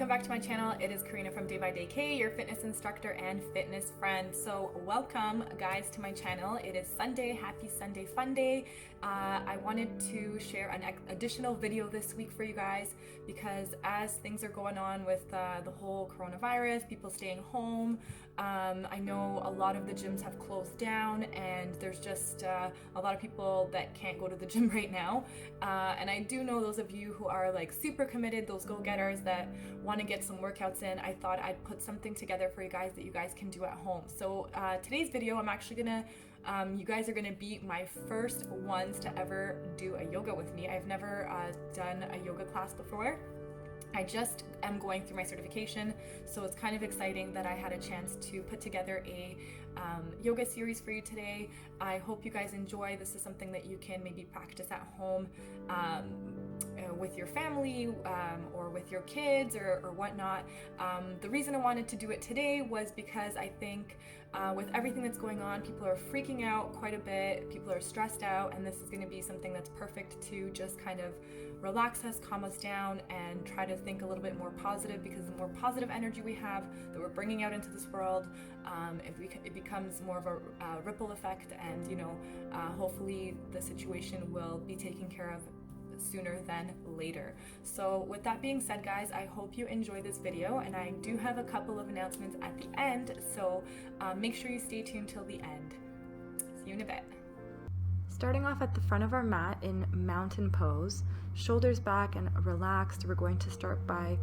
welcome back to my channel. It is Karina from Day by Day K, your fitness instructor and fitness friend. So welcome guys to my channel. It is Sunday, happy Sunday fun day. I wanted to share an additional video this week for you guys because as things are going on with the whole coronavirus, people staying home, I know a lot of the gyms have closed down and there's just a lot of people that can't go to the gym right now. And I do know those of you who are like super committed, those go-getters that want to get some workouts in. I thought I'd put something together for you guys that you guys can do at home. So today's video, I'm actually gonna you guys are gonna be my first ones to ever do a yoga with me. I've never done a yoga class before. I just am going through my certification, so it's kind of exciting that I had a chance to put together a yoga series for you today. I hope you guys enjoy. This is something that you can maybe practice at home with your family or with your kids or whatnot. The reason I wanted to do it today was because I think with everything that's going on, people are freaking out quite a bit, people are stressed out, and this is going to be something that's perfect to just kind of relax us, calm us down, and try to think a little bit more positive, because the more positive energy we have that we're bringing out into this world, it becomes more of a ripple effect, and hopefully the situation will be taken care of sooner than later. So with that being said, guys, I hope you enjoy this video, and I do have a couple of announcements at the end, so make sure you stay tuned till the end. See you in a bit. Starting off at the front of our mat in mountain pose, shoulders back and relaxed, we're going to start by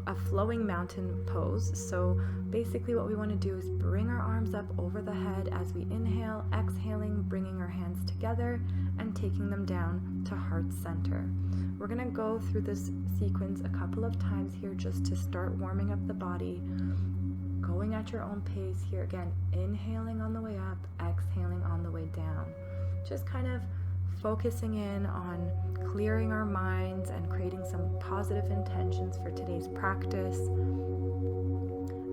a flowing mountain pose. So basically what we want to do is bring our arms up over the head as we inhale, exhaling, bringing our hands together and taking them down to heart center. We're going to go through this sequence a couple of times here just to start warming up the body, going at your own pace here. Again, inhaling on the way up, exhaling on the way down. Just kind of focusing in on clearing our minds and creating some positive intentions for today's practice,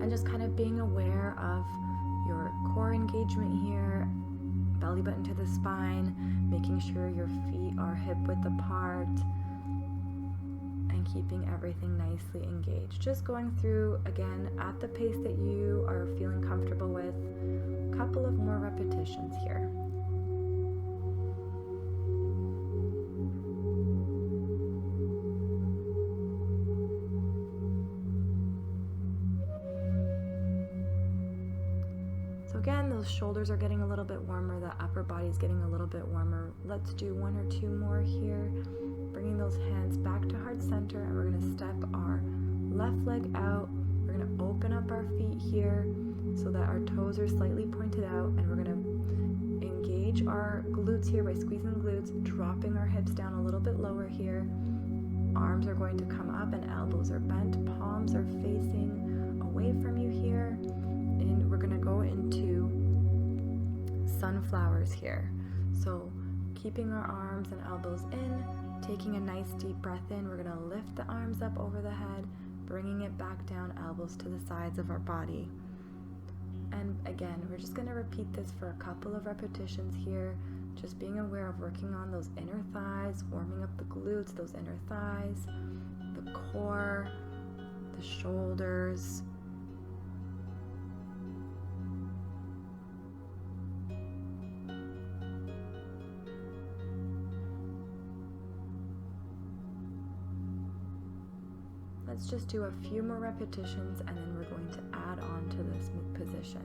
and just kind of being aware of your core engagement here, belly button to the spine, making sure your feet are hip width apart, and keeping everything nicely engaged. Just going through, again, at the pace that you are feeling comfortable with, a couple of more repetitions here. Again, those shoulders are getting a little bit warmer, the upper body is getting a little bit warmer. Let's do one or two more here. Bringing those hands back to heart center, and we're going to step our left leg out. We're going to open up our feet here so that our toes are slightly pointed out, and we're going to engage our glutes here by squeezing the glutes, dropping our hips down a little bit lower here. Arms are going to come up and elbows are bent, palms are facing away from you here. And we're going to go into sunflowers here. So keeping our arms and elbows in, taking a nice deep breath in, we're going to lift the arms up over the head, bringing it back down, elbows to the sides of our body. And again, we're just going to repeat this for a couple of repetitions here, just being aware of working on those inner thighs, warming up the glutes, those inner thighs, the core, the shoulders. Let's just do a few more repetitions, and then we're going to add on to this position.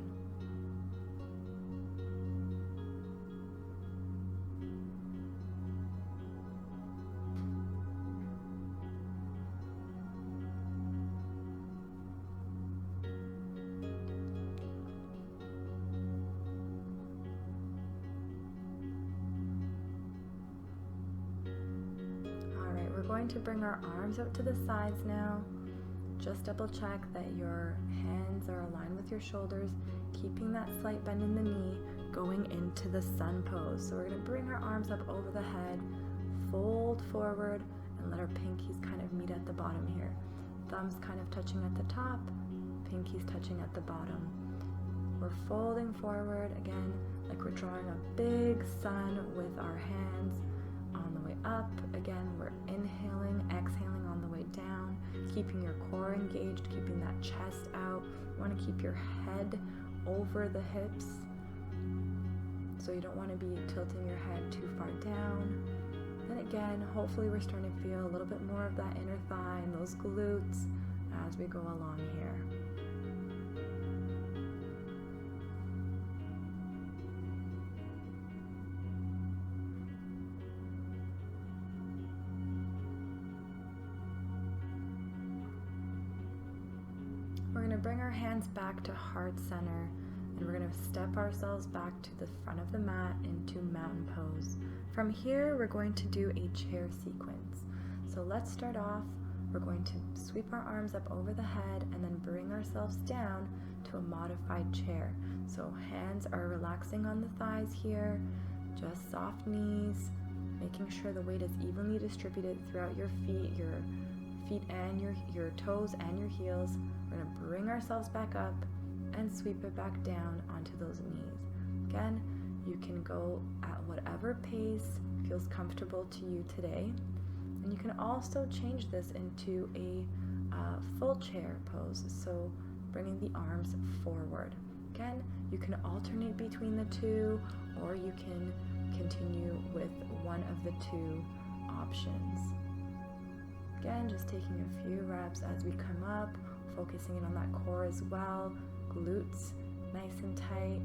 Going to bring our arms out to the sides now. Just double check that your hands are aligned with your shoulders, keeping that slight bend in the knee, going into the sun pose. So we're going to bring our arms up over the head, fold forward, and let our pinkies kind of meet at the bottom here. Thumbs kind of touching at the top, pinkies touching at the bottom. We're folding forward again, like we're drawing a big sun with our hands on the way up. Again, we're inhaling, exhaling on the way down, keeping your core engaged, keeping that chest out. You want to keep your head over the hips, so you don't want to be tilting your head too far down. And again, hopefully we're starting to feel a little bit more of that inner thigh and those glutes as we go along here. We're going to bring our hands back to heart center, and we're going to step ourselves back to the front of the mat into mountain pose. From here, we're going to do a chair sequence. So let's start off. We're going to sweep our arms up over the head and then bring ourselves down to a modified chair. So hands are relaxing on the thighs here, just soft knees, making sure the weight is evenly distributed throughout your feet and your toes and your heels. We're going to bring ourselves back up and sweep it back down onto those knees. Again, you can go at whatever pace feels comfortable to you today. And you can also change this into a full chair pose, so bringing the arms forward. Again, you can alternate between the two, or you can continue with one of the two options. Again, just taking a few reps as we come up, focusing in on that core as well, glutes nice and tight.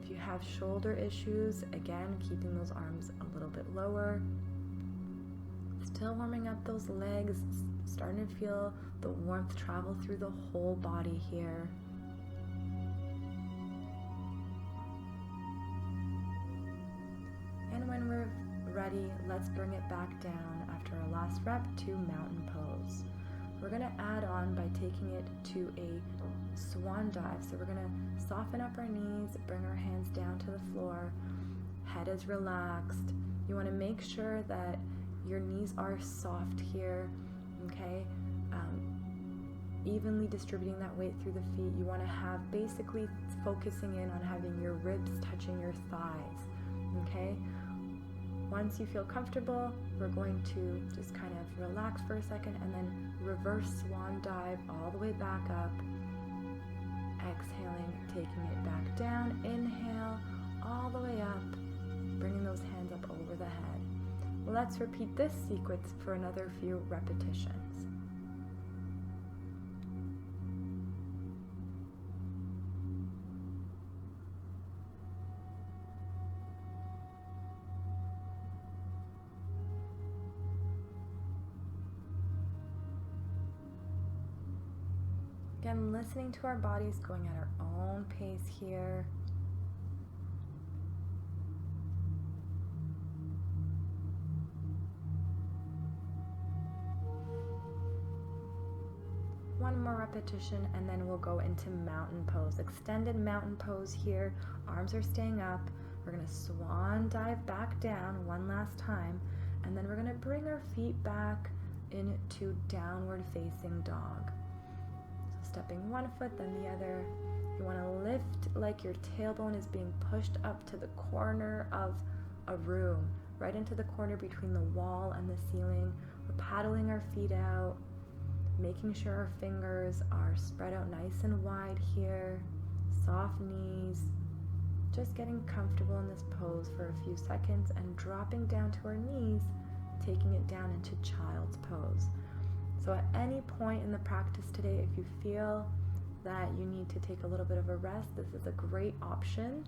If you have shoulder issues, again, keeping those arms a little bit lower. Still warming up those legs, starting to feel the warmth travel through the whole body here. And when we're ready, let's bring it back down after our last rep to mountain pose. We're going to add on by taking it to a swan dive. So we're going to soften up our knees, bring our hands down to the floor, head is relaxed. You want to make sure that your knees are soft here, okay? Evenly distributing that weight through the feet. You want to have basically focusing in on having your ribs touching your thighs, okay? Once you feel comfortable, we're going to just kind of relax for a second and then reverse swan dive all the way back up. Exhaling, taking it back down. Inhale, all the way up, bringing those hands up over the head. Let's repeat this sequence for another few repetitions. Again, listening to our bodies, going at our own pace here. One more repetition and then we'll go into mountain pose. Extended mountain pose here. Arms are staying up. We're going to swan dive back down one last time, and then we're going to bring our feet back into downward facing dog. So stepping one foot then the other. You want to lift like your tailbone is being pushed up to the corner of a room, right into the corner between the wall and the ceiling. We're paddling our feet out, making sure our fingers are spread out nice and wide here, soft knees, just getting comfortable in this pose for a few seconds and dropping down to our knees, taking it down into child's pose. So at any point in the practice today, if you feel that you need to take a little bit of a rest, this is a great option.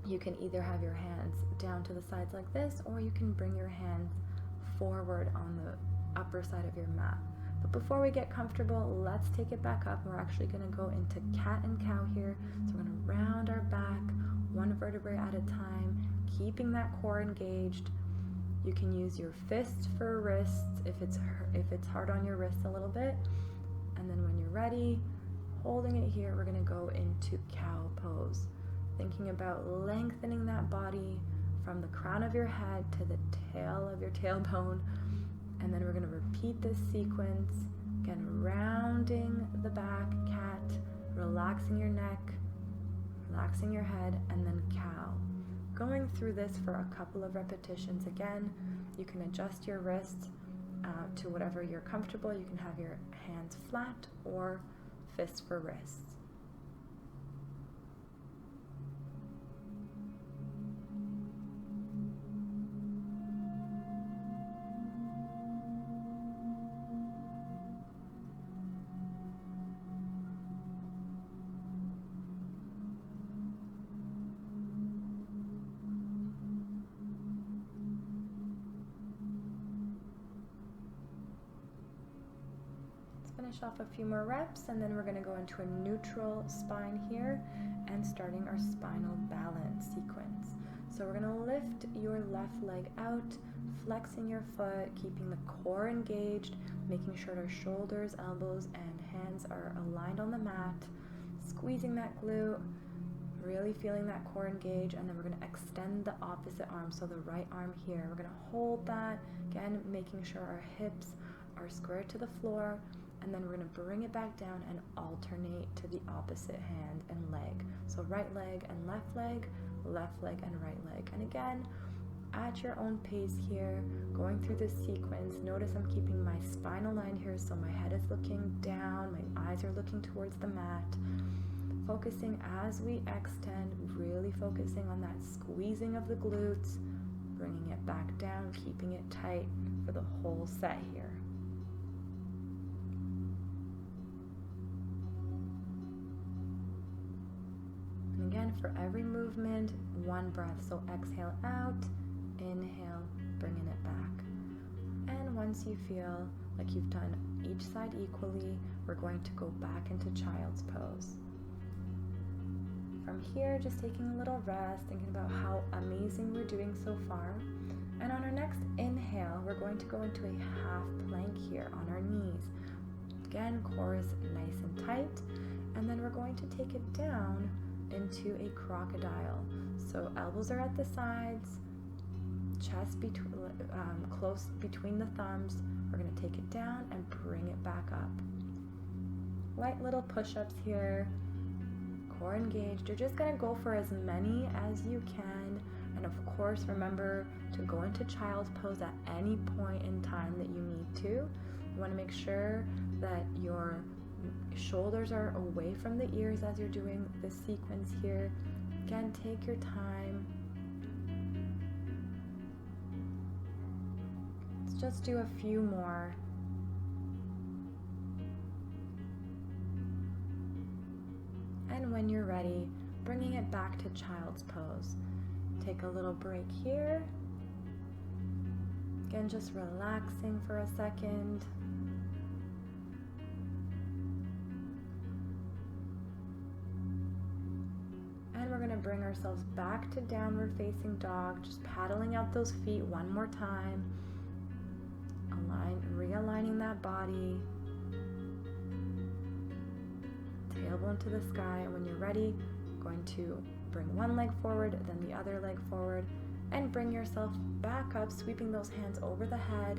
You can either have your hands down to the sides like this, or you can bring your hands forward on the upper side of your mat. But before we get comfortable, let's take it back up. We're actually going to go into cat and cow here. So we're going to round our back one vertebrae at a time, keeping that core engaged. You can use your fists for wrists if it's hard on your wrists a little bit. And then when you're ready, holding it here, we're going to go into cow pose. Thinking about lengthening that body from the crown of your head to the tail of your tailbone. And then we're going to repeat this sequence. Again, rounding the back, cat, relaxing your neck, relaxing your head, and then cow. Going through this for a couple of repetitions. Again, you can adjust your wrists to whatever you're comfortable. You can have your hands flat or fists for wrists. Finish off a few more reps, and then we're going to go into a neutral spine here and starting our spinal balance sequence. So we're going to lift your left leg out, flexing your foot, keeping the core engaged, making sure our shoulders, elbows, and hands are aligned on the mat, squeezing that glute, really feeling that core engage, and then we're going to extend the opposite arm, so the right arm here. We're going to hold that, again, making sure our hips are square to the floor, and then we're going to bring it back down and alternate to the opposite hand and leg. So right leg and left leg and right leg. And again, at your own pace here, going through this sequence. Notice I'm keeping my spinal line here, so my head is looking down, my eyes are looking towards the mat. Focusing as we extend, really focusing on that squeezing of the glutes, bringing it back down, keeping it tight for the whole set here. Again, for every movement, one breath. So exhale out, inhale, bringing it back. And once you feel like you've done each side equally, we're going to go back into child's pose. From here, just taking a little rest, thinking about how amazing we're doing so far. And on our next inhale, we're going to go into a half plank here on our knees. Again, core is nice and tight. And then we're going to take it down into a crocodile. So elbows are at the sides, chest close between the thumbs. We're going to take it down and bring it back up. Light little push-ups here, core engaged. You're just going to go for as many as you can, and of course remember to go into child's pose at any point in time that you need to. You want to make sure that your shoulders are away from the ears as you're doing this sequence here. Again, take your time. Let's just do a few more. And when you're ready, bringing it back to child's pose. Take a little break here. Again, just relaxing for a second. We're going to bring ourselves back to downward facing dog, just paddling out those feet one more time, realigning that body, tailbone to the sky. And when you're ready, going to bring one leg forward, then the other leg forward, and bring yourself back up, sweeping those hands over the head,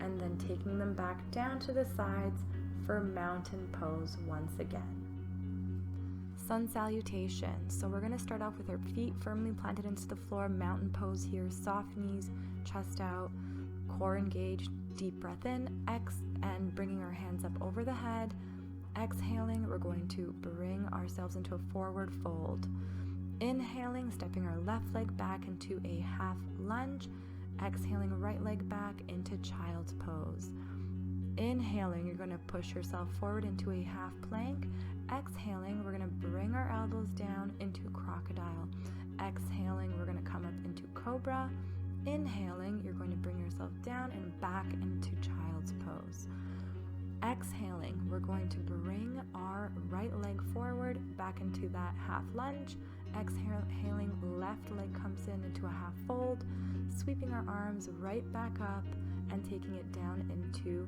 and then taking them back down to the sides for mountain pose once again. Sun salutation. So we're going to start off with our feet firmly planted into the floor, mountain pose here, soft knees, chest out, core engaged, deep breath in, and bringing our hands up over the head. Exhaling, we're going to bring ourselves into a forward fold. Inhaling, stepping our left leg back into a half lunge. Exhaling, right leg back into child's pose. Inhaling, you're going to push yourself forward into a half plank. Exhaling, we're going to bring our elbows down into crocodile. Exhaling, we're going to come up into cobra. Inhaling, you're going to bring yourself down and back into child's pose. Exhaling, we're going to bring our right leg forward back into that half lunge. Exhaling, left leg comes into a half fold, sweeping our arms right back up and taking it down into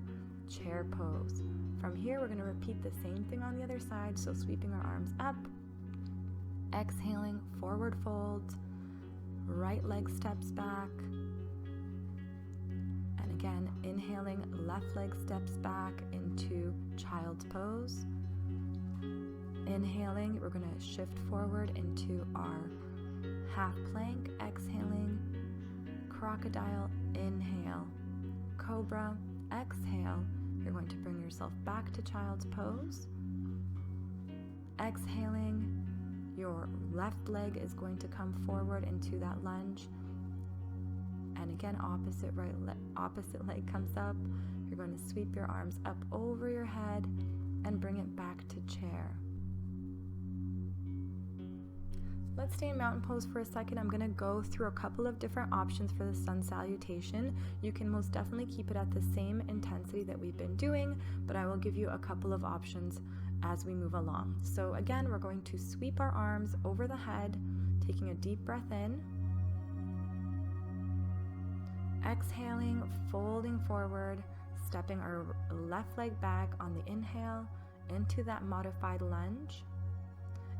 chair pose. From here, we're going to repeat the same thing on the other side, so sweeping our arms up, exhaling, forward folds, right leg steps back, and again, inhaling, left leg steps back into child's pose. Inhaling, we're going to shift forward into our half plank, exhaling, crocodile, inhale, cobra, exhale, you're going to bring yourself back to child's pose. Exhaling, your left leg is going to come forward into that lunge. And again, opposite leg comes up. You're going to sweep your arms up over your head and bring it back to chair. Let's stay in mountain pose for a second. I'm going to go through a couple of different options for the sun salutation. You can most definitely keep it at the same intensity that we've been doing, but I will give you a couple of options as we move along. So again, we're going to sweep our arms over the head, taking a deep breath in. Exhaling, folding forward, stepping our left leg back on the inhale into that modified lunge.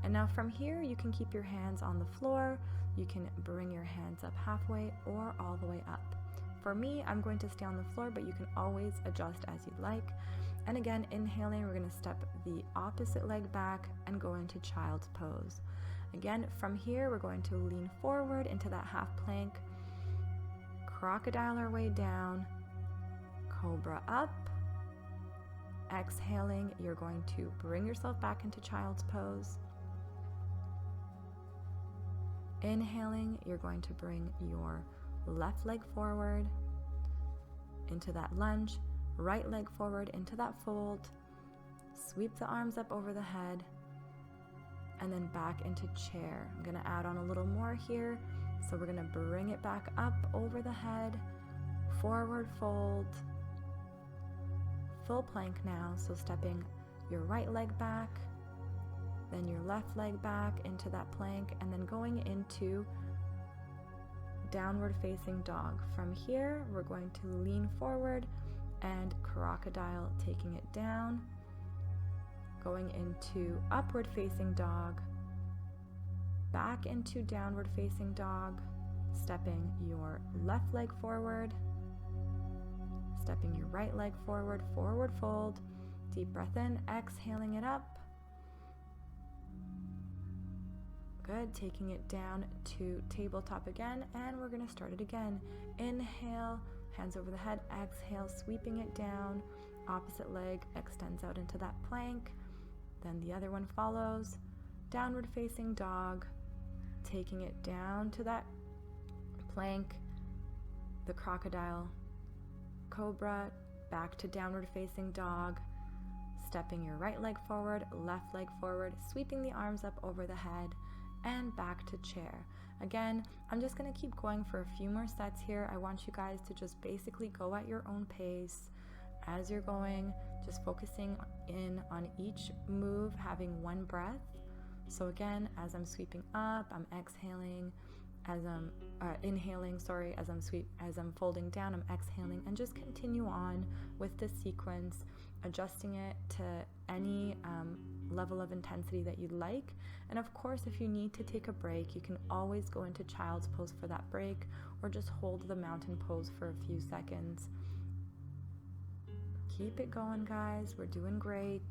And now from here, you can keep your hands on the floor. You can bring your hands up halfway or all the way up. For me, I'm going to stay on the floor, but you can always adjust as you'd like. And again, inhaling, we're going to step the opposite leg back and go into child's pose. Again, from here, we're going to lean forward into that half plank, crocodile our way down, cobra up. Exhaling, you're going to bring yourself back into child's pose. Inhaling, you're going to bring your left leg forward into that lunge, right leg forward into that fold, sweep the arms up over the head, and then back into chair. I'm going to add on a little more here. So we're going to bring it back up over the head, forward fold, full plank now. So stepping your right leg back, then your left leg back into that plank, and then going into downward facing dog. From here, we're going to lean forward and crocodile, taking it down, going into upward facing dog, back into downward facing dog, stepping your left leg forward, stepping your right leg forward, forward fold, deep breath in, exhaling it up. Good, taking it down to tabletop again, and we're going to start it again. Inhale, hands over the head, exhale, sweeping it down, opposite leg extends out into that plank, then the other one follows, downward facing dog, taking it down to that plank, the crocodile, cobra, back to downward facing dog, stepping your right leg forward, left leg forward, sweeping the arms up over the head, and back to chair. Again, I'm just going to keep going for a few more sets here. I want you guys to just basically go at your own pace as you're going, just focusing in on each move, having one breath. So again, as I'm sweeping up, I'm exhaling, as I'm inhaling, as I'm folding down, I'm exhaling, and just continue on with the sequence, adjusting it to any level of intensity that you'd like. And of course, if you need to take a break, you can always go into child's pose for that break, or just hold the mountain pose for a few seconds. Keep it going, guys. We're doing great.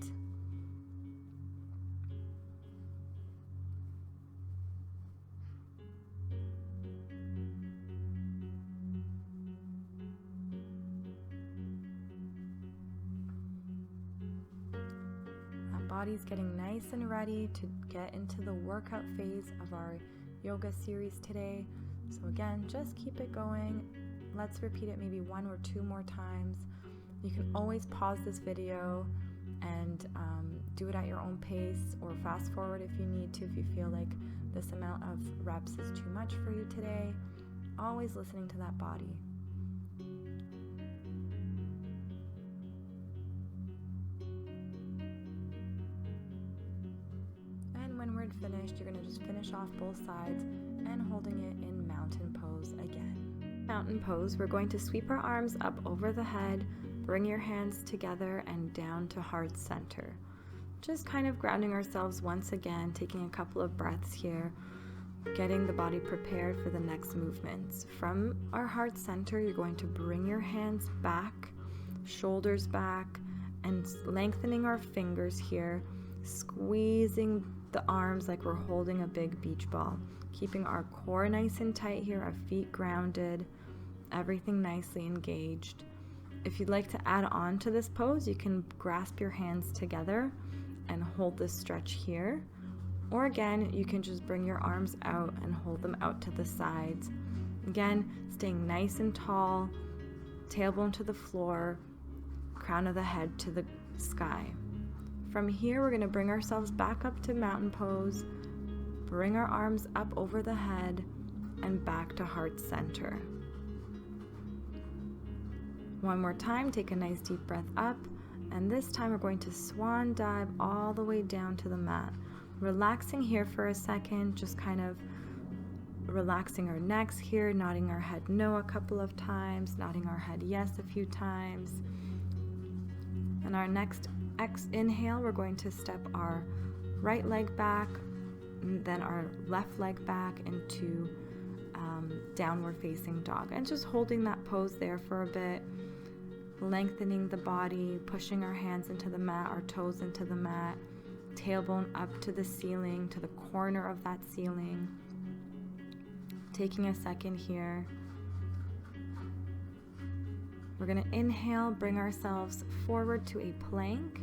Body's getting nice and ready to get into the workout phase of our yoga series today. So again, just keep it going. Let's repeat it maybe 1 or 2 more times. You can always pause this video and do it at your own pace, or fast forward if you need to, if you feel like this amount of reps is too much for you today. Always listening to that body. Finished, you're going to just finish off both sides and holding it in mountain pose again. Mountain pose, we're going to sweep our arms up over the head, bring your hands together and down to heart center. Just kind of grounding ourselves once again, taking a couple of breaths here, getting the body prepared for the next movements. From our heart center, you're going to bring your hands back, shoulders back, and lengthening our fingers here, squeezing the arms like we're holding a big beach ball, keeping our core nice and tight here, our feet grounded, everything nicely engaged. If you'd like to add on to this pose, you can grasp your hands together and hold this stretch here. Or again, you can just bring your arms out and hold them out to the sides. Again, staying nice and tall, tailbone to the floor, crown of the head to the sky. From here, we're going to bring ourselves back up to mountain pose, bring our arms up over the head, and back to heart center. One more time, take a nice deep breath up, and this time we're going to swan dive all the way down to the mat. Relaxing here for a second, just kind of relaxing our necks here, nodding our head no a couple of times, nodding our head yes a few times. And our next inhale, we're going to step our right leg back, and then our left leg back into downward facing dog, and just holding that pose there for a bit, lengthening the body, pushing our hands into the mat, our toes into the mat, tailbone up to the ceiling, to the corner of that ceiling. Taking a second here. We're going to inhale, bring ourselves forward to a plank,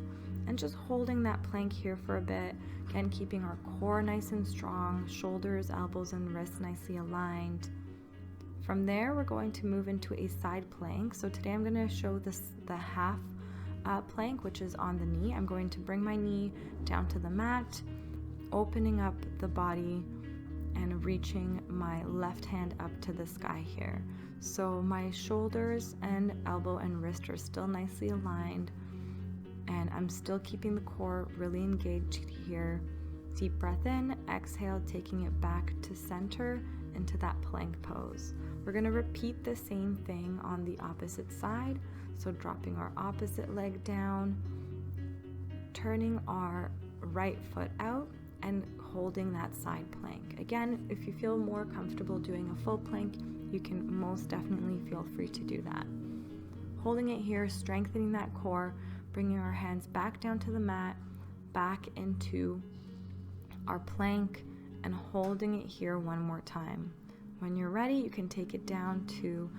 and just holding that plank here for a bit. Again, keeping our core nice and strong, shoulders, elbows, and wrists nicely aligned. From there, we're going to move into a side plank. So today I'm going to show the half plank, which is on the knee. I'm going to bring my knee down to the mat, opening up the body and reaching my left hand up to the sky here. So my shoulders and elbow and wrist are still nicely aligned, and I'm still keeping the core really engaged here. Deep breath in, exhale, taking it back to center into that plank pose. We're going to repeat the same thing on the opposite side. So dropping our opposite leg down, turning our right foot out, and holding that side plank. Again, if you feel more comfortable doing a full plank, you can most definitely feel free to do that. Holding it here, strengthening that core, bringing our hands back down to the mat, back into our plank, and holding it here one more time. When you're ready, you can take it down to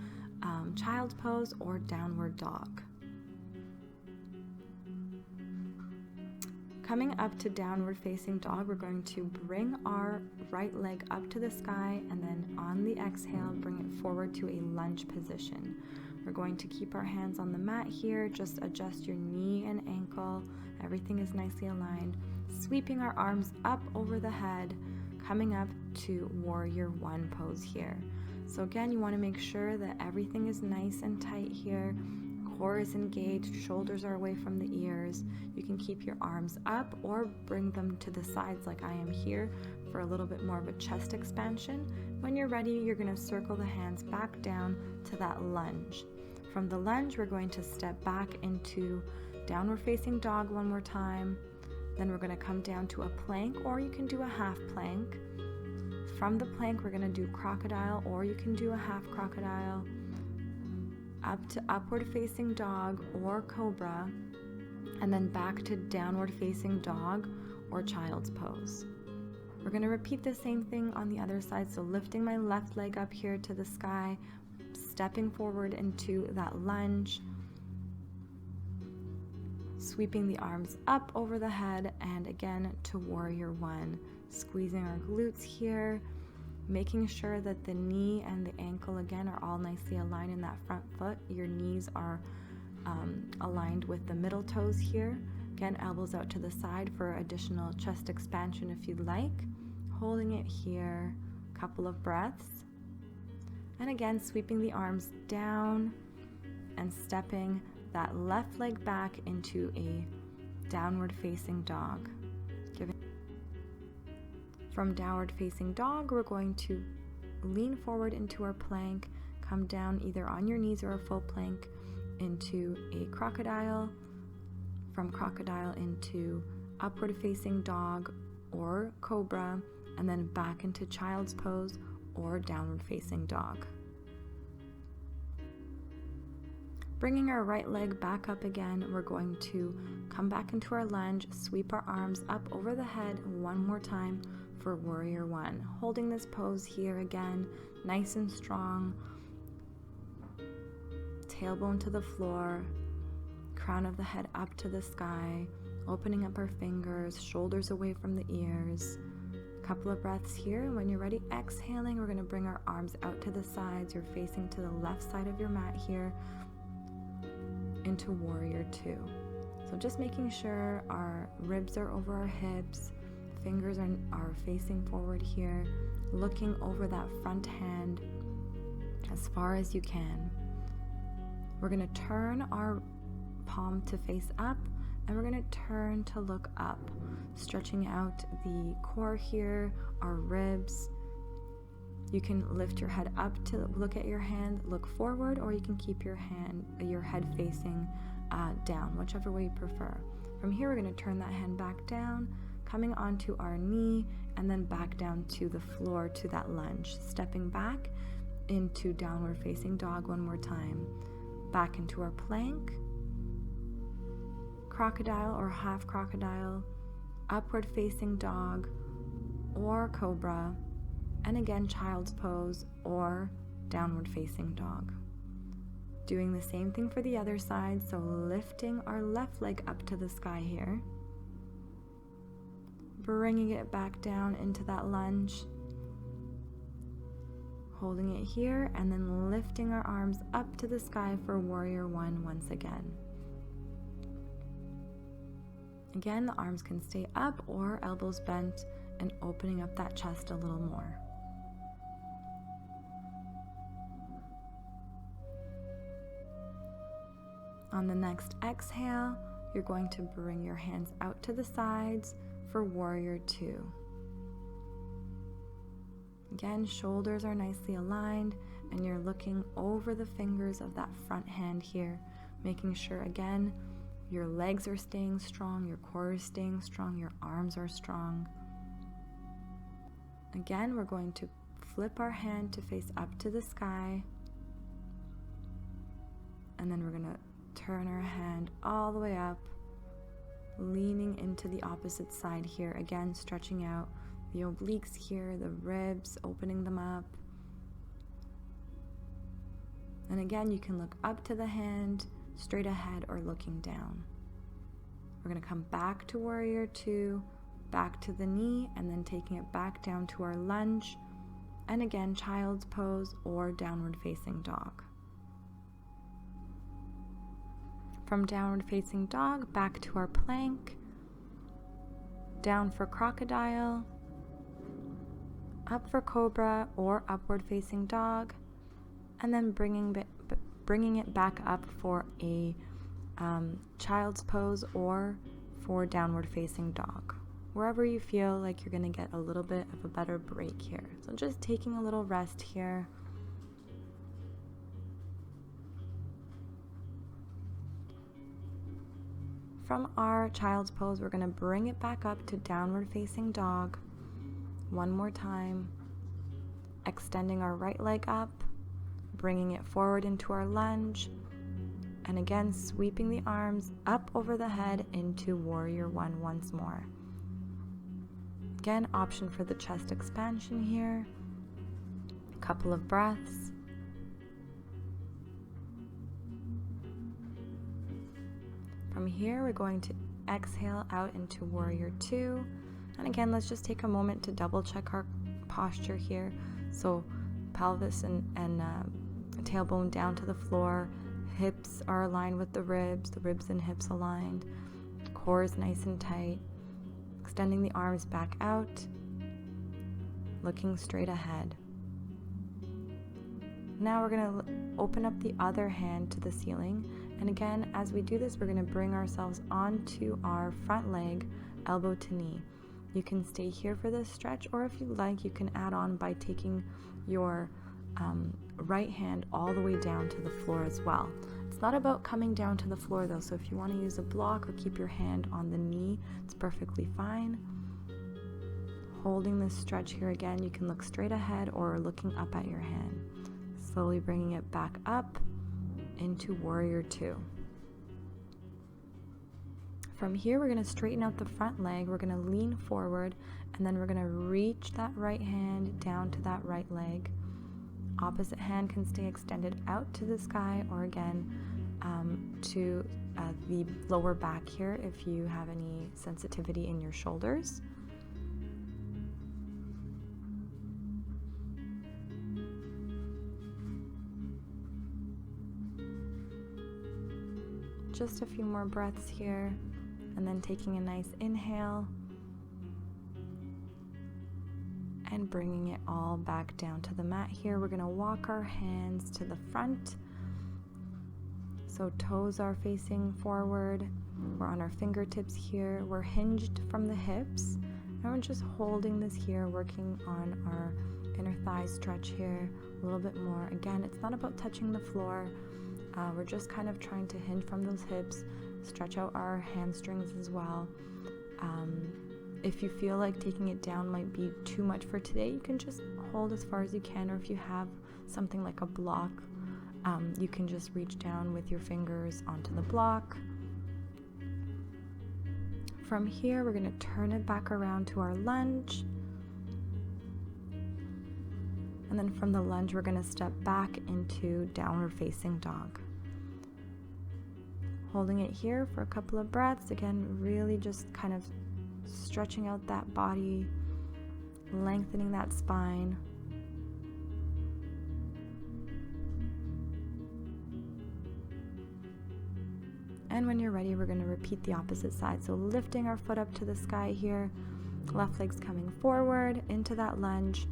child's pose or downward dog. Coming up to downward facing dog, we're going to bring our right leg up to the sky, and then on the exhale, bring it forward to a lunge position. We're going to keep our hands on the mat here, just adjust your knee and ankle. Everything is nicely aligned. Sweeping our arms up over the head, coming up to warrior one pose here. So again, you want to make sure that everything is nice and tight here. Core is engaged, shoulders are away from the ears. You can keep your arms up or bring them to the sides like I am here for a little bit more of a chest expansion. When you're ready, you're going to circle the hands back down to that lunge. From the lunge, we're going to step back into downward facing dog one more time. Then we're going to come down to a plank, or you can do a half plank. From the plank, we're going to do crocodile, or you can do a half crocodile. Up to upward facing dog or cobra, and then back to downward facing dog or child's pose. We're going to repeat the same thing on the other side. So lifting my left leg up here to the sky, stepping forward into that lunge, sweeping the arms up over the head, and again to warrior one. Squeezing our glutes here, making sure that the knee and the ankle again are all nicely aligned in that front foot. Your knees are aligned with the middle toes here. Again, elbows out to the side for additional chest expansion if you'd like. Holding it here, a couple of breaths. And again, sweeping the arms down and stepping that left leg back into a downward facing dog. From downward facing dog, we're going to lean forward into our plank, come down either on your knees or a full plank into a crocodile, from crocodile into upward facing dog or cobra, and then back into child's pose or downward facing dog. Bringing our right leg back up again, we're going to come back into our lunge, sweep our arms up over the head one more time for warrior one. Holding this pose here again, nice and strong. tailbone to the floor, crown of the head up to the sky, opening up our fingers, shoulders away from the ears. Couple of breaths here. When you're ready, exhaling, we're going to bring our arms out to the sides. You're facing to the left side of your mat here into warrior two. So just making sure our ribs are over our hips, fingers are facing forward here, looking over that front hand as far as you can. We're going to turn our palm to face up, and we're going to turn to look up, stretching out the core here, our ribs. You can lift your head up to look at your hand, look forward, or you can keep your head facing down, whichever way you prefer. From here, we're going to turn that hand back down, coming onto our knee, and then back down to the floor to that lunge, stepping back into downward facing dog one more time, back into our plank, crocodile or half crocodile, upward facing dog or cobra, and again child's pose or downward facing dog. Doing the same thing for the other side, so lifting our left leg up to the sky here, bringing it back down into that lunge, holding it here, and then lifting our arms up to the sky for warrior one once again. Again, the arms can stay up or elbows bent and opening up that chest a little more. On the next exhale, you're going to bring your hands out to the sides for warrior two. Again, shoulders are nicely aligned and you're looking over the fingers of that front hand here, making sure again your legs are staying strong, your core is staying strong, your arms are strong. Again, we're going to flip our hand to face up to the sky, and then we're going to turn our hand all the way up, leaning into the opposite side here, again stretching out the obliques here, the ribs, opening them up. And again, you can look up to the hand, straight ahead, or looking down. We're going to come back to warrior two, back to the knee, and then taking it back down to our lunge, and again child's pose or downward facing dog. From downward facing dog back to our plank, down for crocodile, up for cobra or upward facing dog, and then bringing it back up for a child's pose or for downward facing dog, wherever you feel like you're going to get a little bit of a better break here. So just taking a little rest here. From our child's pose, we're going to bring it back up to downward facing dog one more time, extending our right leg up, bringing it forward into our lunge, and again sweeping the arms up over the head into warrior one once more. Again, option for the chest expansion here. A couple of breaths. From here, we're going to exhale out into warrior two. And again, let's just take a moment to double check our posture here. So pelvis and tailbone down to the floor. Hips are aligned with the ribs and hips aligned. Core is nice and tight. Extending the arms back out, looking straight ahead. Now we're going to open up the other hand to the ceiling. And again, as we do this, we're going to bring ourselves onto our front leg, elbow to knee. You can stay here for this stretch, or if you like, you can add on by taking your right hand all the way down to the floor as well. It's not about coming down to the floor though, so if you want to use a block or keep your hand on the knee, it's perfectly fine. Holding this stretch here again, you can look straight ahead or looking up at your hand. Slowly bringing it back up into warrior two. From here, we're going to straighten out the front leg. We're going to lean forward, and then we're going to reach that right hand down to that right leg, opposite hand can stay extended out to the sky, or again to the lower back here if you have any sensitivity in your shoulders. Just a few more breaths here, and then taking a nice inhale and bringing it all back down to the mat here. We're going to walk our hands to the front. So toes are facing forward. We're on our fingertips here. We're hinged from the hips. And we're just holding this here, working on our inner thigh stretch here a little bit more. Again, it's not about touching the floor. We're just kind of trying to hinge from those hips, stretch out our hamstrings as well. If you feel like taking it down might be too much for today, you can just hold as far as you can, or if you have something like a block, you can just reach down with your fingers onto the block. From here, we're going to turn it back around to our lunge. And then from the lunge, we're going to step back into downward facing dog. Holding it here for a couple of breaths. Again, really just kind of stretching out that body, lengthening that spine. And when you're ready, we're going to repeat the opposite side. So lifting our foot up to the sky here, left leg's coming forward into that lunge.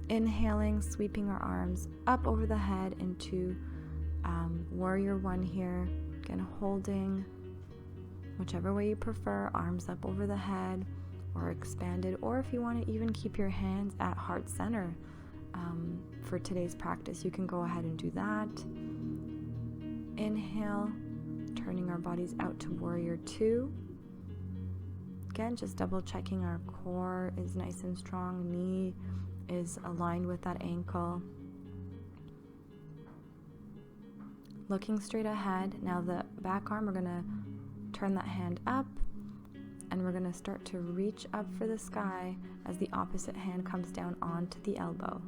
Inhaling, sweeping our arms up over the head into warrior one here. Again, holding whichever way you prefer, arms up over the head or expanded, or if you want to even keep your hands at heart center for today's practice, you can go ahead and do that. Inhale, turning our bodies out to warrior two. Again, just double checking our core is nice and strong, knee is aligned with that ankle. Looking straight ahead. Now the back arm, we're going to turn that hand up, and we're going to start to reach up for the sky as the opposite hand comes down onto the elbow.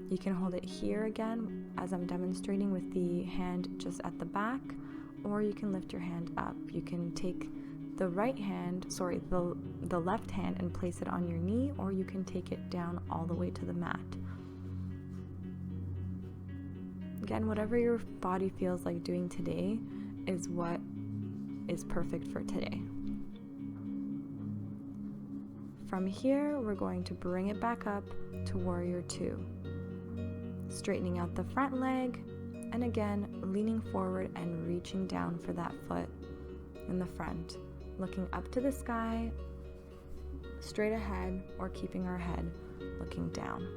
You can hold it here again as I'm demonstrating with the hand just at the back, or you can lift your hand up. You can take the left hand and place it on your knee, or you can take it down all the way to the mat. Again, whatever your body feels like doing today is what is perfect for today. From here, we're going to bring it back up to warrior two. Straightening out the front leg, and again, leaning forward and reaching down for that foot in the front. Looking up to the sky, straight ahead, or keeping our head looking down.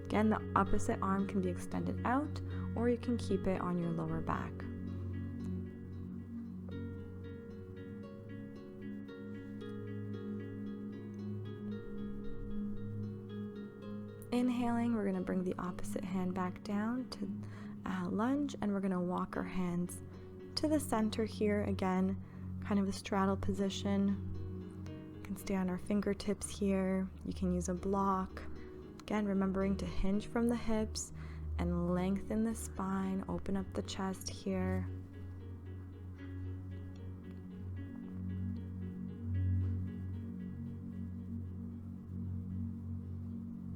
Again, the opposite arm can be extended out, or you can keep it on your lower back. Inhaling, we're going to bring the opposite hand back down to lunge, and we're going to walk our hands to the center here. Again, kind of a straddle position. You can stay on our fingertips here. You can use a block. Again, remembering to hinge from the hips and lengthen the spine, open up the chest here.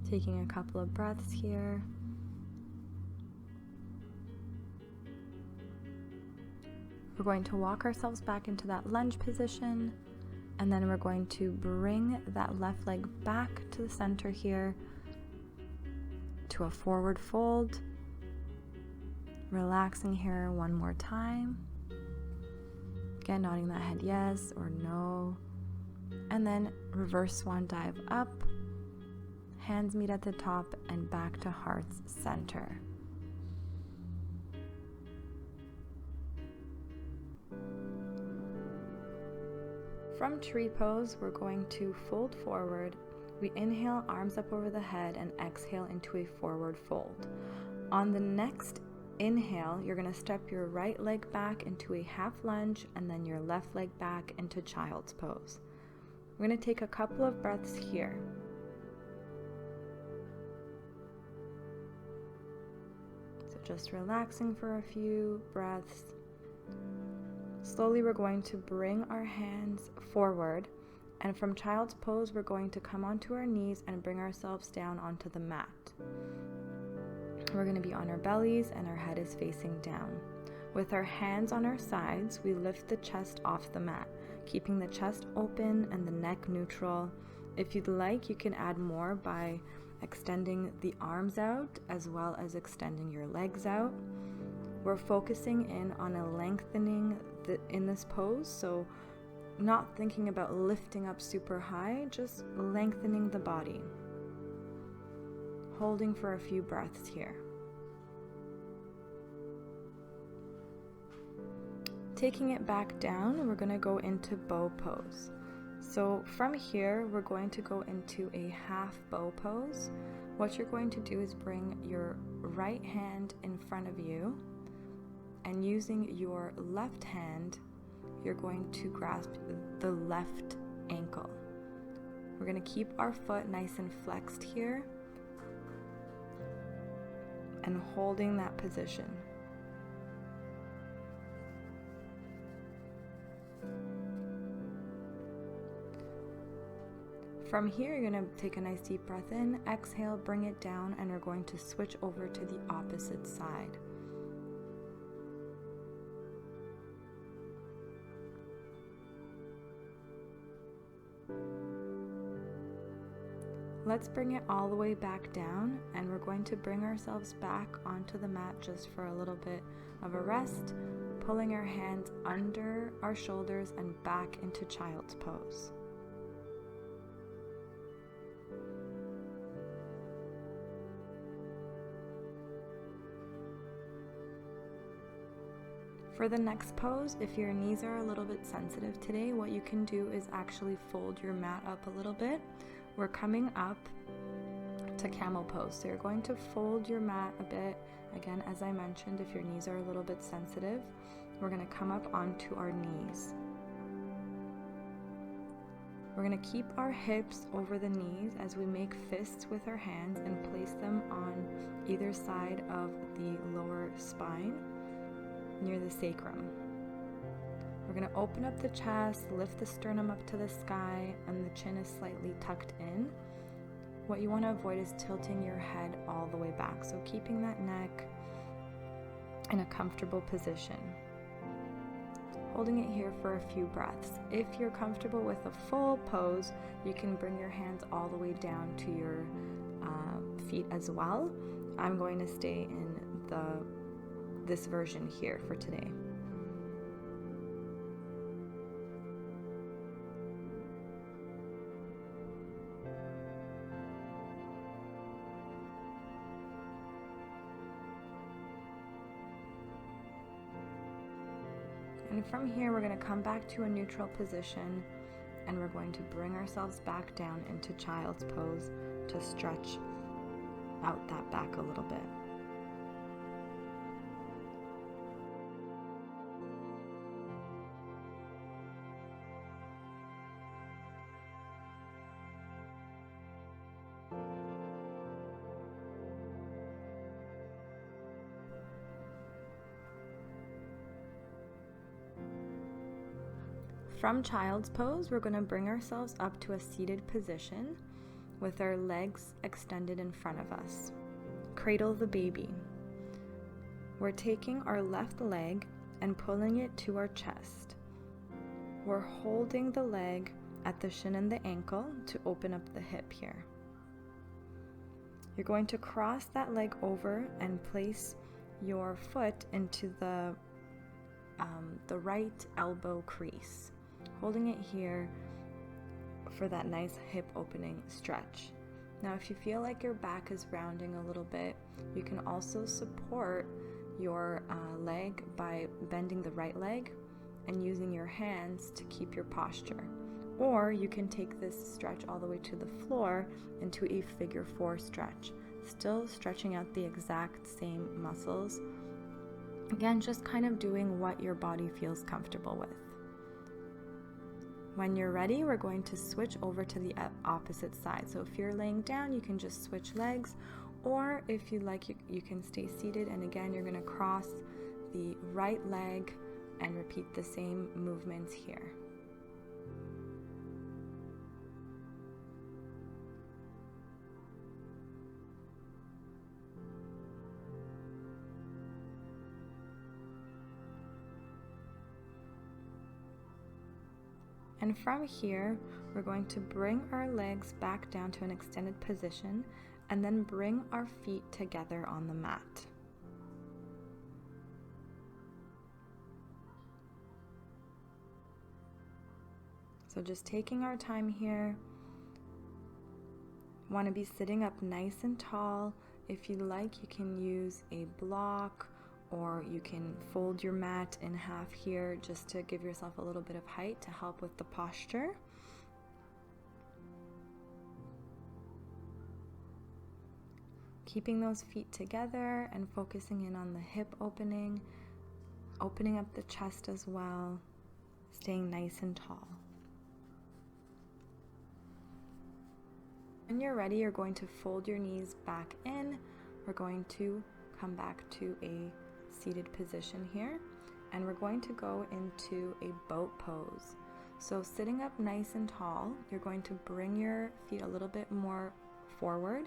Taking a couple of breaths here. We're going to walk ourselves back into that lunge position, and then we're going to bring that left leg back to the center here to a forward fold. Relaxing here one more time. Again, nodding that head yes or no. And then reverse swan dive up. Hands meet at the top and back to heart's center. From tree pose, we're going to fold forward. We inhale, arms up over the head, and exhale into a forward fold. On the next inhale, you're going to step your right leg back into a half lunge, and then your left leg back into child's pose. We're going to take a couple of breaths here. Just relaxing for a few breaths. Slowly we're going to bring our hands forward, and from child's pose we're going to come onto our knees and bring ourselves down onto the mat. We're going to be on our bellies and our head is facing down. With our hands on our sides, we lift the chest off the mat, keeping the chest open and the neck neutral. If you'd like, you can add more by extending the arms out as well as extending your legs out. We're focusing in on a lengthening in this pose, so not thinking about lifting up super high, just lengthening the body. Holding for a few breaths here. Taking it back down, we're going to go into bow pose. So from here, we're going to go into a half bow pose. What you're going to do is bring your right hand in front of you, and using your left hand, you're going to grasp the left ankle. We're going to keep our foot nice and flexed here and holding that position. From here, you're going to take a nice deep breath in, exhale, bring it down, and we're going to switch over to the opposite side. Let's bring it all the way back down, and we're going to bring ourselves back onto the mat just for a little bit of a rest, pulling our hands under our shoulders and back into child's pose. For the next pose, if your knees are a little bit sensitive today, what you can do is actually fold your mat up a little bit. We're coming up to camel pose. So you're going to fold your mat a bit. Again, as I mentioned, if your knees are a little bit sensitive, we're going to come up onto our knees. We're going to keep our hips over the knees as we make fists with our hands and place them on either side of the lower spine near the sacrum. We're going to open up the chest, lift the sternum up to the sky, and the chin is slightly tucked in. What you want to avoid is tilting your head all the way back, so keeping that neck in a comfortable position. Holding it here for a few breaths. If you're comfortable with a full pose, you can bring your hands all the way down to your feet as well. I'm going to stay in this version here for today. And from here, we're going to come back to a neutral position, and we're going to bring ourselves back down into child's pose to stretch out that back a little bit. From child's pose, we're going to bring ourselves up to a seated position with our legs extended in front of us. Cradle the baby. We're taking our left leg and pulling it to our chest. We're holding the leg at the shin and the ankle to open up the hip here. You're going to cross that leg over and place your foot into the right elbow crease, holding it here for that nice hip opening stretch. Now, if you feel like your back is rounding a little bit, you can also support your leg by bending the right leg and using your hands to keep your posture. Or you can take this stretch all the way to the floor into a figure 4 stretch, still stretching out the exact same muscles. Again, just kind of doing what your body feels comfortable with. When you're ready, we're going to switch over to the opposite side. So if you're laying down, you can just switch legs, Or if you like, you can stay seated, and again, you're going to cross the right leg and repeat the same movements here. And from here, we're going to bring our legs back down to an extended position and then bring our feet together on the mat. So just taking our time here. Want to be sitting up nice and tall. If you like, you can use a block, or you can fold your mat in half here just to give yourself a little bit of height to help with the posture. Keeping those feet together and focusing in on the hip opening, opening up the chest as well, staying nice and tall. When you're ready, you're going to fold your knees back in. We're going to come back to a seated position here, and we're going to go into a boat pose. So sitting up nice and tall, you're going to bring your feet a little bit more forward,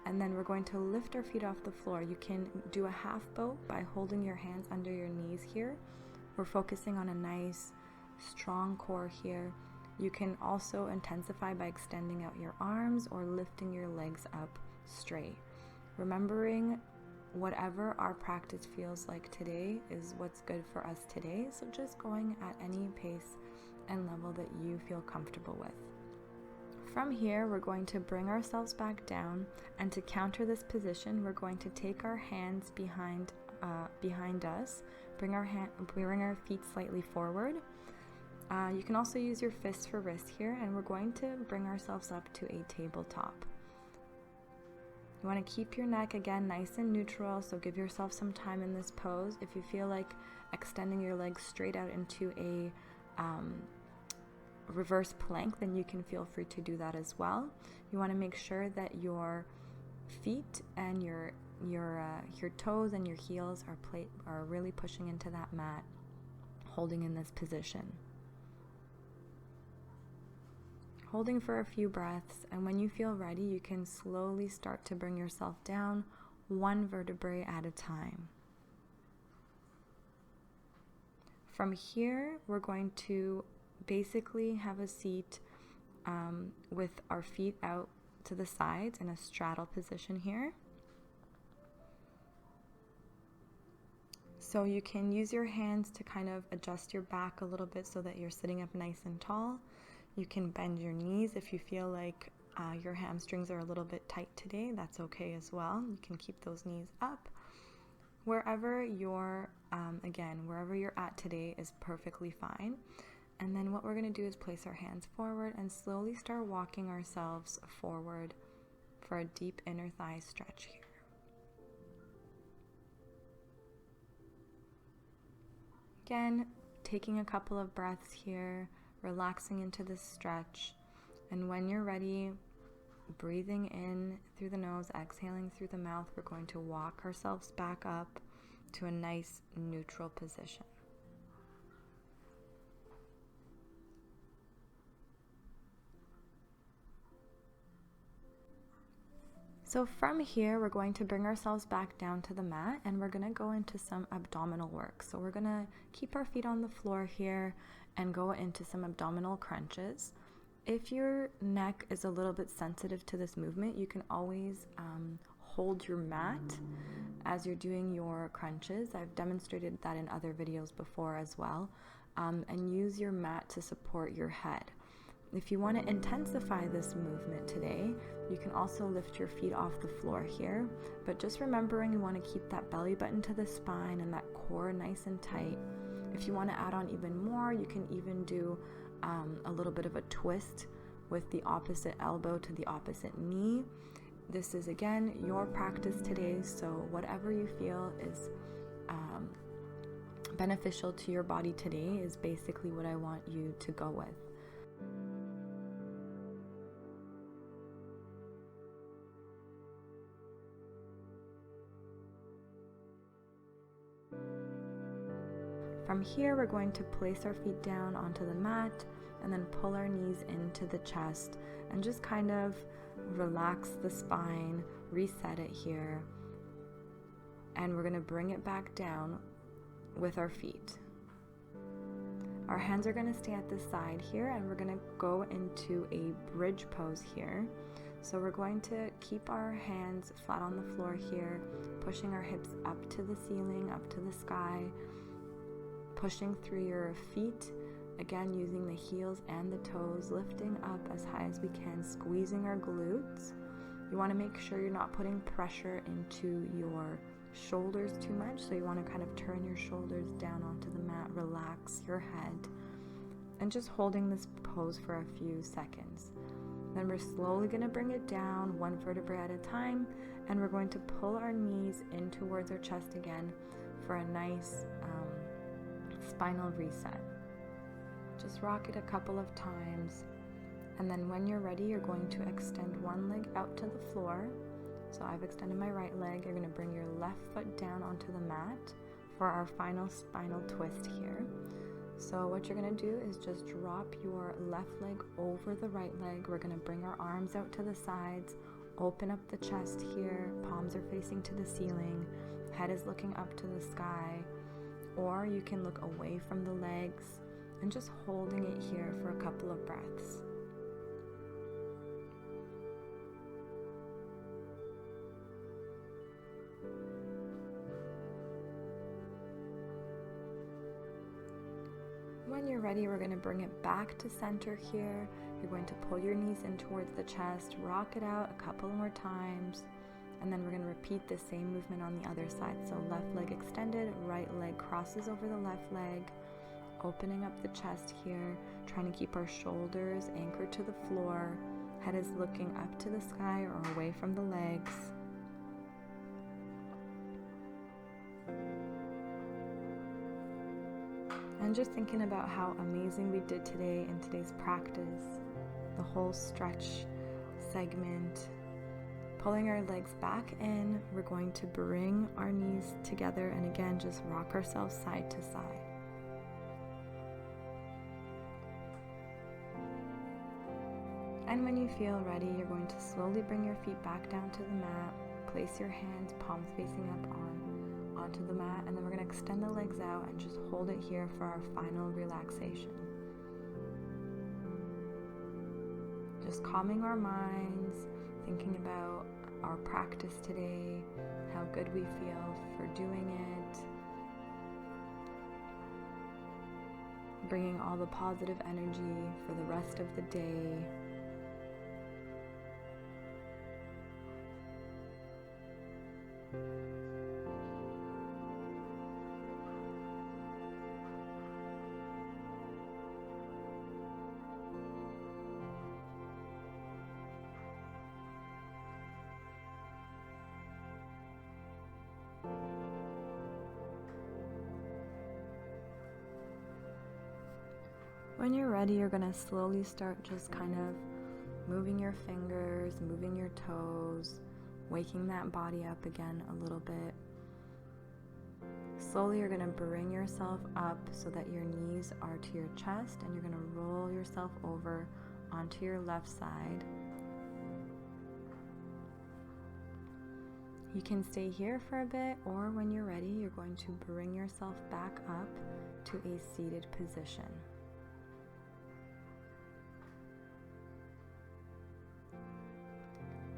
and then we're going to lift our feet off the floor. You can do a half boat by holding your hands under your knees here. We're focusing on a nice strong core here. You can also intensify by extending out your arms or lifting your legs up straight. Remembering whatever our practice feels like today is what's good for us today. So just going at any pace and level that you feel comfortable with. From here, we're going to bring ourselves back down, and to counter this position, we're going to take our hands behind us, bring our feet slightly forward. You can also use your fists for wrists here, and we're going to bring ourselves up to a tabletop. You want to keep your neck again nice and neutral, so give yourself some time in this pose. If you feel like extending your legs straight out into a reverse plank, then you can feel free to do that as well. You want to make sure that your feet and your toes and your heels are really pushing into that mat, holding in this position. Holding for a few breaths, and when you feel ready, you can slowly start to bring yourself down, one vertebrae at a time. From here, we're going to basically have a seat with our feet out to the sides in a straddle position here. So you can use your hands to kind of adjust your back a little bit so that you're sitting up nice and tall. You can bend your knees if you feel like your hamstrings are a little bit tight today. That's okay as well. You can keep those knees up. Wherever you're at today is perfectly fine. And then what we're going to do is place our hands forward and slowly start walking ourselves forward for a deep inner thigh stretch here. Again, taking a couple of breaths here, relaxing into this stretch, and when you're ready, breathing in through the nose, exhaling through the mouth, we're going to walk ourselves back up to a nice neutral position. So from here, we're going to bring ourselves back down to the mat, and we're going to go into some abdominal work. So we're going to keep our feet on the floor here and go into some abdominal crunches. If your neck is a little bit sensitive to this movement, you can always hold your mat as you're doing your crunches. I've demonstrated that in other videos before as well, and use your mat to support your head. If you want to intensify this movement today, you can also lift your feet off the floor here, but just remembering you want to keep that belly button to the spine and that core nice and tight. If you want to add on even more, you can even do a little bit of a twist with the opposite elbow to the opposite knee. This is, again, your practice today, so whatever you feel is beneficial to your body today is basically what I want you to go with. From here, we're going to place our feet down onto the mat and then pull our knees into the chest and just kind of relax the spine, reset it here. And we're going to bring it back down with our feet. Our hands are going to stay at the side here, and we're going to go into a bridge pose here. So we're going to keep our hands flat on the floor here, pushing our hips up to the ceiling, up to the sky, pushing through your feet, again using the heels and the toes, lifting up as high as we can, squeezing our glutes. You want to make sure you're not putting pressure into your shoulders too much, so you want to kind of turn your shoulders down onto the mat, relax your head, and just holding this pose for a few seconds. Then we're slowly going to bring it down one vertebrae at a time, and we're going to pull our knees in towards our chest again for a nice spinal reset. Just rock it a couple of times, and then when you're ready, you're going to extend one leg out to the floor. So I've extended my right leg. You're going to bring your left foot down onto the mat for our final spinal twist here. So what you're going to do is just drop your left leg over the right leg. We're going to bring our arms out to the sides, open up the chest here, palms are facing to the ceiling, head is looking up to the sky, or you can look away from the legs and just holding it here for a couple of breaths. When you're ready, we're going to bring it back to center here. You're going to pull your knees in towards the chest, rock it out a couple more times, and then we're going to repeat the same movement on the other side. So left leg extended, right leg crosses over the left leg, opening up the chest here, trying to keep our shoulders anchored to the floor, head is looking up to the sky or away from the legs. And just thinking about how amazing we did today in today's practice, the whole stretch segment. Pulling our legs back in, we're going to bring our knees together and again just rock ourselves side to side. And when you feel ready, you're going to slowly bring your feet back down to the mat, place your hands palms facing up onto the mat, and then we're going to extend the legs out and just hold it here for our final relaxation. Just calming our minds, thinking about our practice today, how good we feel for doing it, bringing all the positive energy for the rest of the day. When you're ready, you're going to slowly start just kind of moving your fingers, moving your toes, waking that body up again a little bit. Slowly you're going to bring yourself up so that your knees are to your chest, and you're going to roll yourself over onto your left side. You can stay here for a bit, or when you're ready, you're going to bring yourself back up to a seated position.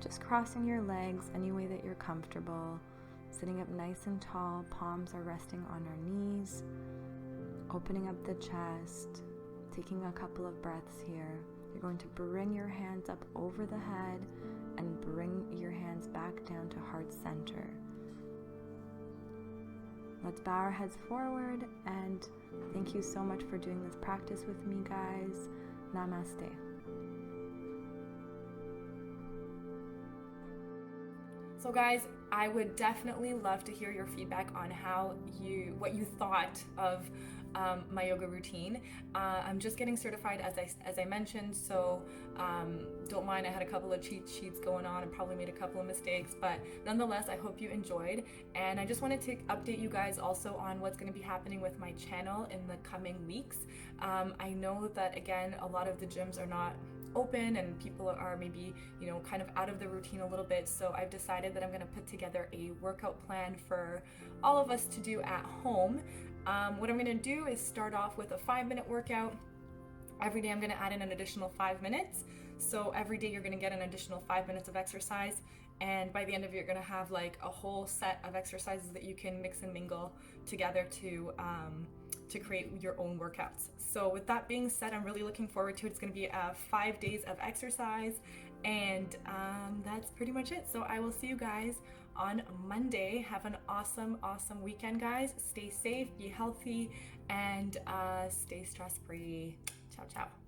Just crossing your legs any way that you're comfortable, sitting up nice and tall, palms are resting on our knees, opening up the chest, taking a couple of breaths here. You're going to bring your hands up over the head and bring your hands back down to heart center. Let's bow our heads forward, and thank you so much for doing this practice with me, guys. Namaste. So guys, I would definitely love to hear your feedback on what you thought of my yoga routine. I'm just getting certified as I mentioned, so don't mind, I had a couple of cheat sheets going on and probably made a couple of mistakes, but nonetheless, I hope you enjoyed. And I just wanted to update you guys also on what's going to be happening with my channel in the coming weeks. I know that, again, a lot of the gyms are not open and people are maybe, you know, kind of out of the routine a little bit, so I've decided that I'm going to put together a workout plan for all of us to do at home. What I'm going to do is start off with a 5-minute workout. Every day I'm going to add in an additional 5 minutes, so every day you're going to get an additional 5 minutes of exercise, and by the end of it you're going to have like a whole set of exercises that you can mix and mingle together to create your own workouts. So with that being said, I'm really looking forward to it. It's going to be 5 days of exercise, and that's pretty much it. So I will see you guys on Monday. Have an awesome weekend, guys. Stay safe, be healthy, and stay stress free. Ciao ciao.